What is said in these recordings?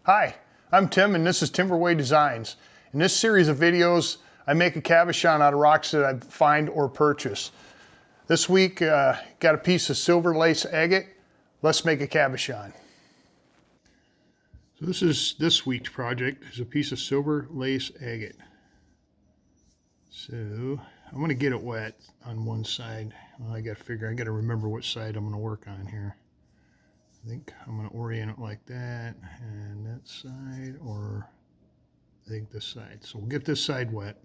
Hi, I'm Tim and this is Timberway Designs. In this series of videos, I make a cabochon out of rocks that I find or purchase. This week, got a piece of silver lace agate. Let's make a cabochon. So this week's project is a piece of silver lace agate. So I'm going to get it wet on one side. Well, I got to remember which side I'm going to work on here. I think I'm going to orient it like that, and that side, or I think this side. So we'll get this side wet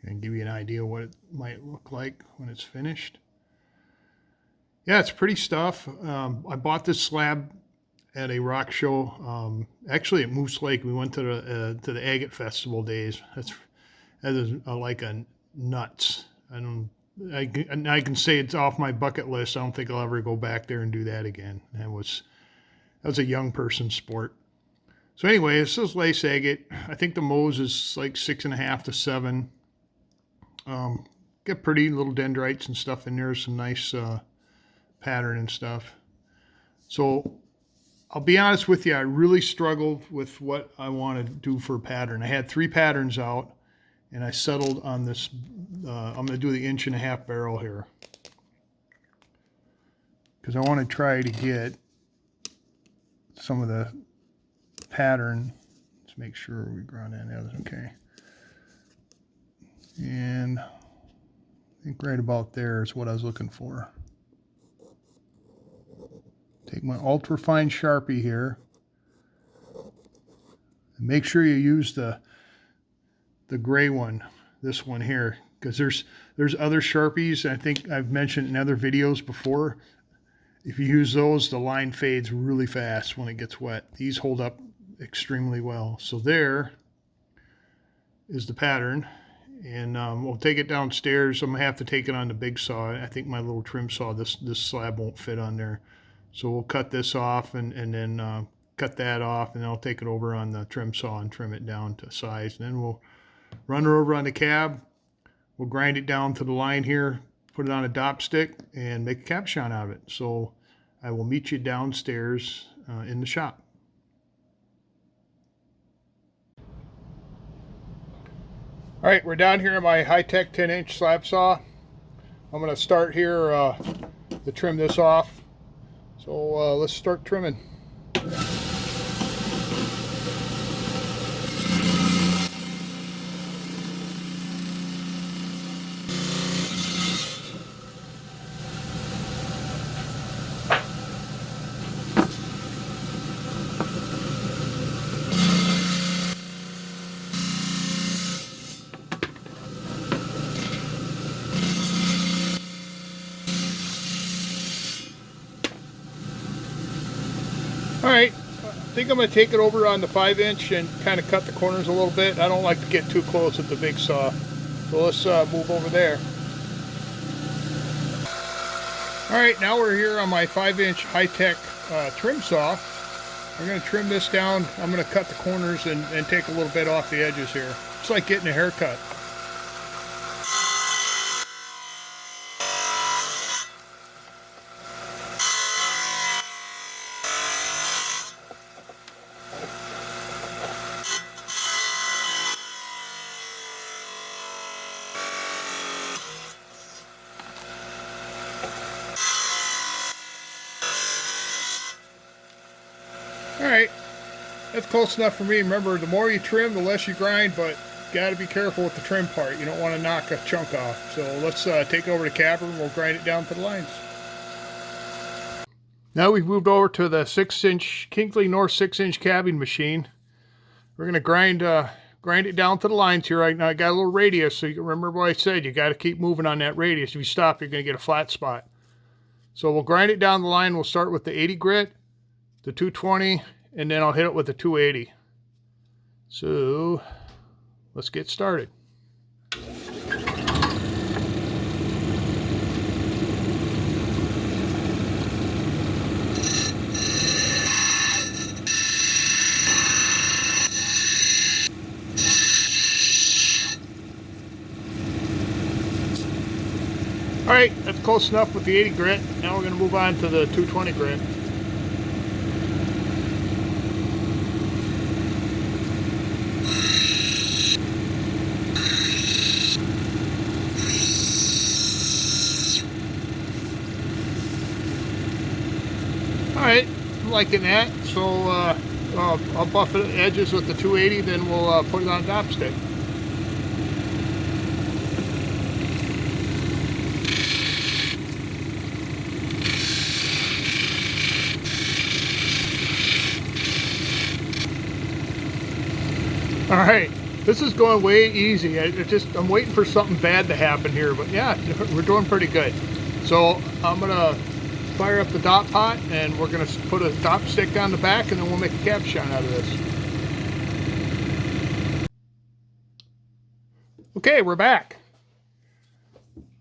and give you an idea what it might look like when it's finished. Yeah, it's pretty stuff. I bought this slab at a rock show, actually at Moose Lake. We went to the Agate Festival days. That is like a nuts. I can say it's off my bucket list. I don't think I'll ever go back there and do that again. That was a young person sport. So anyway, this is lace agate. I think the Mohs is like 6.5 to 7. Get pretty little dendrites and stuff in there. Some nice pattern and stuff. So I'll be honest with you, I really struggled with what I want to do for a pattern. I had 3 patterns out, and I settled on this. I'm going to do the 1.5-inch barrel here because I want to try to get some of the pattern. Let's make sure we ground that out. Okay. And I think right about there is what I was looking for. Take my ultra fine Sharpie here. And make sure you use the gray one, this one here, because there's other Sharpies I think I've mentioned in other videos before. If you use those, the line fades really fast when it gets wet. These hold up extremely well. So there is the pattern, and we'll take it downstairs. I'm gonna have to take it on the big saw. I think my little trim saw, this slab won't fit on there. So we'll cut this off and then cut that off, and then I'll take it over on the trim saw and trim it down to size. And then we'll run her over on the cab. We'll grind it down to the line here, put it on a dop stick, and make a cabochon out of it. So I will meet you downstairs in the shop. All right, we're down here in my high-tech 10-inch slab saw. I'm going to start here to trim this off. So let's start trimming. Alright, I think I'm going to take it over on the 5-inch and kind of cut the corners a little bit. I don't like to get too close with the big saw. So let's move over there. Alright, now we're here on my 5-inch high-tech trim saw. We're going to trim this down. I'm going to cut the corners and take a little bit off the edges here. It's like getting a haircut. Alright, that's close enough for me. Remember, the more you trim, the less you grind, but you got to be careful with the trim part. You don't want to knock a chunk off. So let's take over the cabber and we'll grind it down to the lines. Now we've moved over to the 6-inch Kinkley North 6-inch cabbing machine. We're going to grind it down to the lines here right now. I got a little radius, so you can remember what I said. You got to keep moving on that radius. If you stop, you're going to get a flat spot. So we'll grind it down the line. We'll start with the 80 grit, the 220, and then I'll hit it with the 280. So let's get started. Alright, that's close enough with the 80 grit. Now we're going to move on to the 220 grit. Alright, I'm liking that. So I'll buff the edges with the 280, then we'll put it on a top stick. Alright, this is going way easy. I'm waiting for something bad to happen here, but yeah, we're doing pretty good. So I'm gonna fire up the dot pot, and we're gonna put a top stick on the back, and then we'll make a cabochon out of this. Okay, we're back.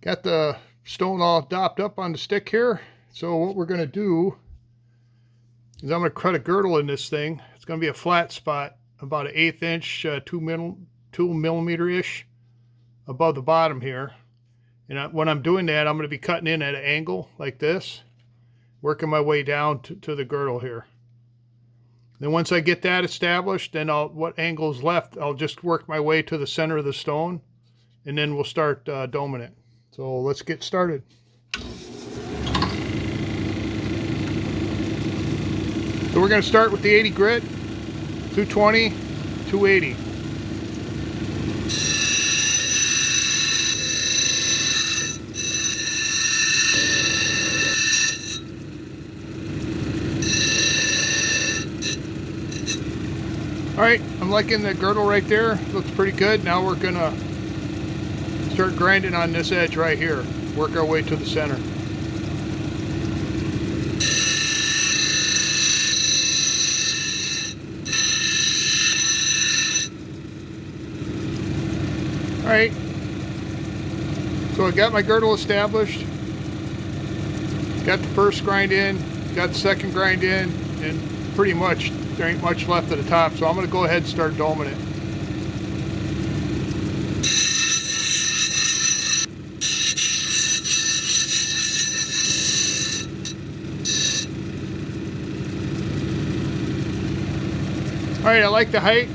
Got the stone all dopped up on the stick here. So what we're gonna do is I'm gonna cut a girdle in this thing. It's gonna be a flat spot, about an 1/8 inch, 2 millimeter-ish above the bottom here. And when I'm doing that, I'm going to be cutting in at an angle like this, working my way down to the girdle here. Then once I get that established, then what angle is left, I'll just work my way to the center of the stone, and then we'll start doming it. So let's get started. So we're going to start with the 80 grit. 220, 280. All right, I'm liking the girdle right there. Looks pretty good. Now we're gonna start grinding on this edge right here. Work our way to the center. Alright, so I got my girdle established, got the first grind in, got the second grind in, and pretty much there ain't much left at the top, so I'm going to go ahead and start doming it. Alright, I like the height.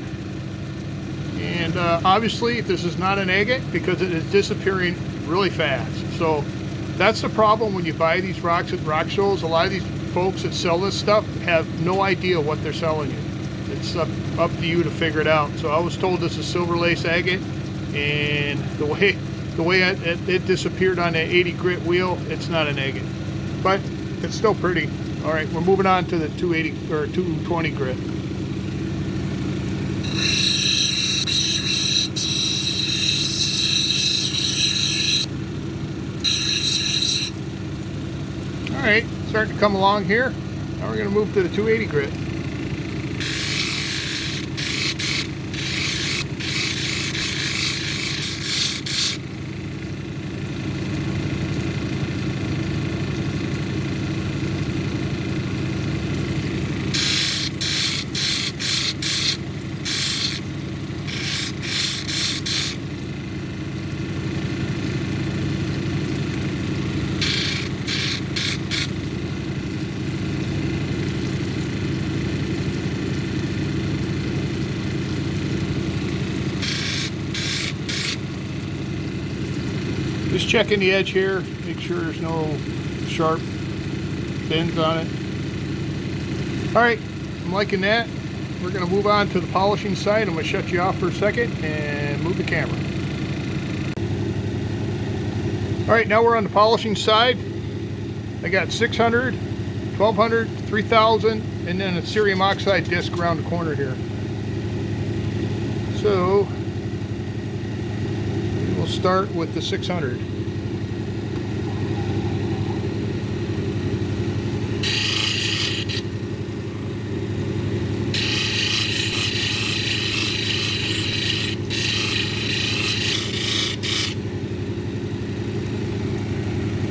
And obviously this is not an agate because it is disappearing really fast. So that's the problem when you buy these rocks at rock shows. A lot of these folks that sell this stuff have no idea what they're selling you. It's up to you to figure it out. So I was told this is silver lace agate, and the way it disappeared on that 80 grit wheel, it's not an agate, but it's still pretty. All right, we're moving on to the 280 or 220 grit. All right, starting to come along here. Now we're going to move to the 280 grit. Just checking the edge here, make sure there's no sharp bends on it. All right, I'm liking that. We're going to move on to the polishing side. I'm going to shut you off for a second and move the camera. All right, now we're on the polishing side. I got 600, 1200, 3000, and then a cerium oxide disc around the corner here. So we'll start with the 600.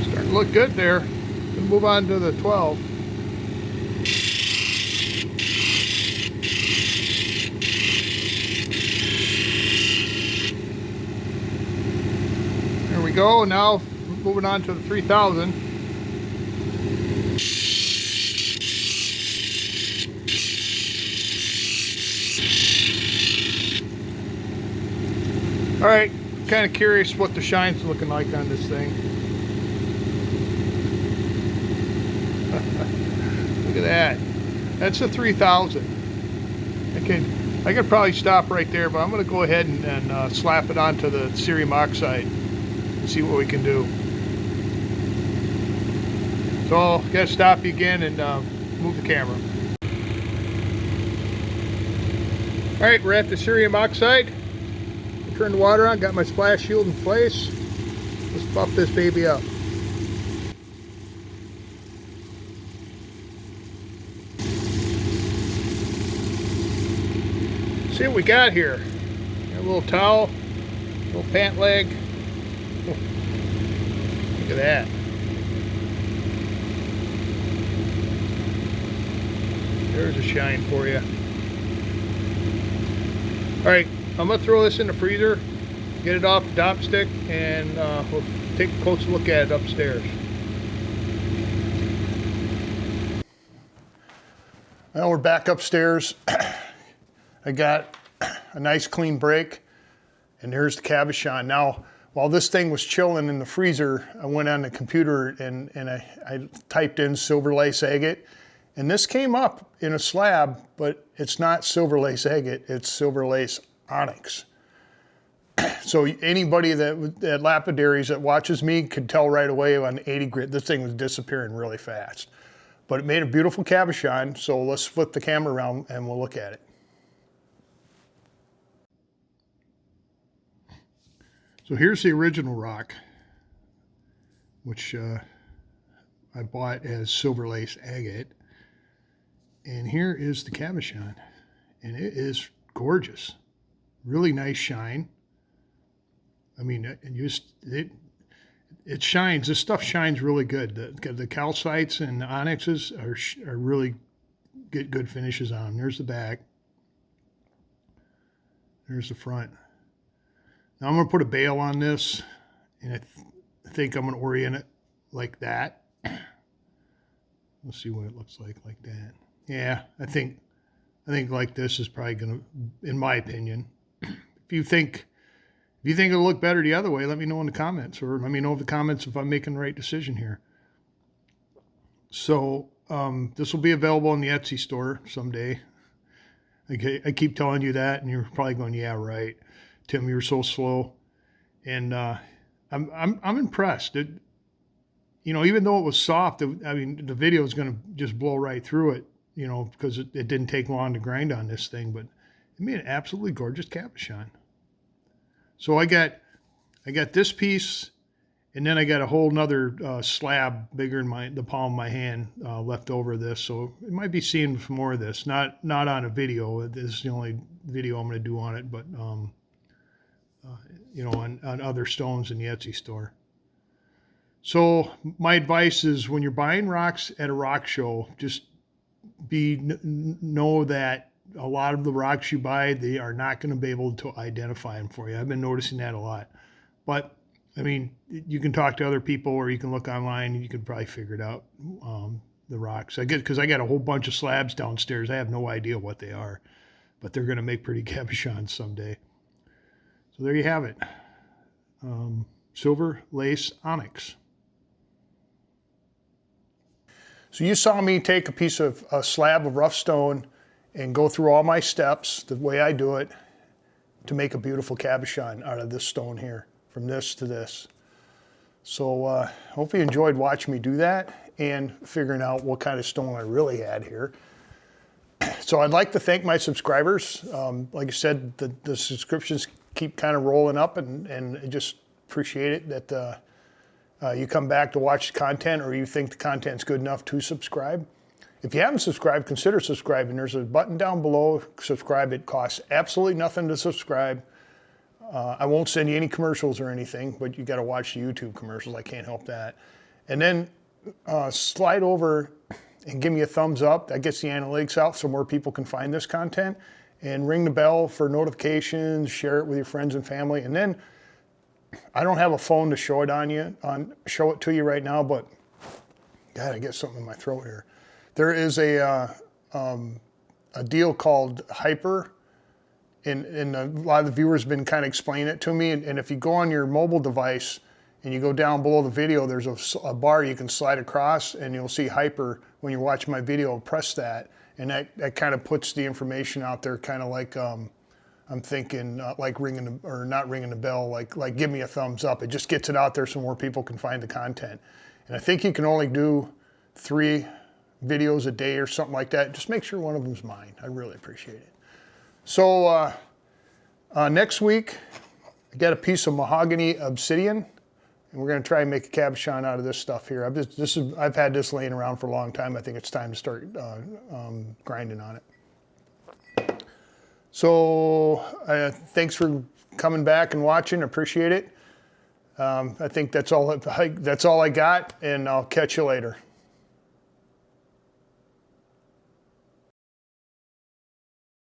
Starting to look good there. We'll move on to the 12. There we go. Now moving on to the 3000. All right, kind of curious what the shine's looking like on this thing. Look at that. That's a 3000. I could probably stop right there, but I'm going to go ahead and slap it onto the cerium oxide and see what we can do. So, got to stop you again and move the camera. Alright, we're at the cerium oxide. Turn the water on, got my splash shield in place. Let's buff this baby up. See what we got here. Got a little towel, a little pant leg. Oh, look at that. There's a shine for you. Alright, I'm going to throw this in the freezer, get it off the chopstick, and we'll take a closer look at it upstairs. Well, we're back upstairs. I got a nice clean break, and there's the cabochon. Now, while this thing was chilling in the freezer, I went on the computer and I typed in silver lace agate, and this came up in a slab, but it's not silver lace agate, it's silver lace onyx. So anybody that lapidaries that watches me could tell right away on 80 grit, this thing was disappearing really fast. But it made a beautiful cabochon, so let's flip the camera around and we'll look at it. So here's the original rock, which I bought as silver lace agate. And here is the cabochon, and it is gorgeous. Really nice shine. I mean, it shines. This stuff shines really good. The calcites and the onyxes are really get good finishes on them. There's the back. There's the front. Now I'm going to put a bail on this, and I think I'm going to orient it like that. Let's see what it looks like that. Yeah, I think like this is probably going to, in my opinion. If you think it'll look better the other way, let me know in the comments, or let me know in the comments if I'm making the right decision here. So this will be available in the Etsy store someday. I keep telling you that, and you're probably going, yeah, right, Tim, you're so slow. And I'm impressed. You know, even though it was soft, I mean, the video is going to just blow right through it, you know, because it didn't take long to grind on this thing, but it made an absolutely gorgeous cabochon. So I got this piece, and then I got a whole nother slab bigger than the palm of my hand left over this. So it might be seeing some more of this. Not on a video. This is the only video I'm going to do on it, but you know, on other stones in the Etsy store. So my advice is, when you're buying rocks at a rock show, just know that a lot of the rocks you buy, they are not going to be able to identify them for you. I've been noticing that a lot. But, I mean, you can talk to other people, or you can look online and you can probably figure it out, the rocks. Because I got a whole bunch of slabs downstairs. I have no idea what they are, but they're going to make pretty cabochons someday. So there you have it. Silver Lace Onyx. So you saw me take a piece of a slab of rough stone and go through all my steps, the way I do it, to make a beautiful cabochon out of this stone here, from this to this. So hope you enjoyed watching me do that and figuring out what kind of stone I really had here. So I'd like to thank my subscribers. Like I said, the subscriptions keep kind of rolling up, and I just appreciate it that you come back to watch the content, or you think the content's good enough to subscribe. If you haven't subscribed, consider subscribing. There's a button down below, subscribe. It costs absolutely nothing to subscribe. I won't send you any commercials or anything, but you got to watch the YouTube commercials. I can't help that. And then slide over and give me a thumbs up. That gets the analytics out so more people can find this content. And ring the bell for notifications, share it with your friends and family. And then, I don't have a phone to show it show it to you right now, but God, I get something in my throat here. There is a deal called Hyper, and a lot of the viewers have been kind of explaining it to me. And if you go on your mobile device and you go down below the video, there's a bar you can slide across, and you'll see hyper when you're watching my video. Press that, and that kind of puts the information out there, kind of like I'm thinking like ringing or not ringing the bell, like give me a thumbs up. It just gets it out there so more people can find the content. And I think you can only do 3 videos a day or something like that. Just make sure one of them's mine. I really appreciate it. So next week, I got a piece of mahogany obsidian, and we're going to try and make a cabochon out of this stuff here. I've had this laying around for a long time. I think it's time to start grinding on it. So thanks for coming back and watching. Appreciate it. I think that's all I got, and I'll catch you later.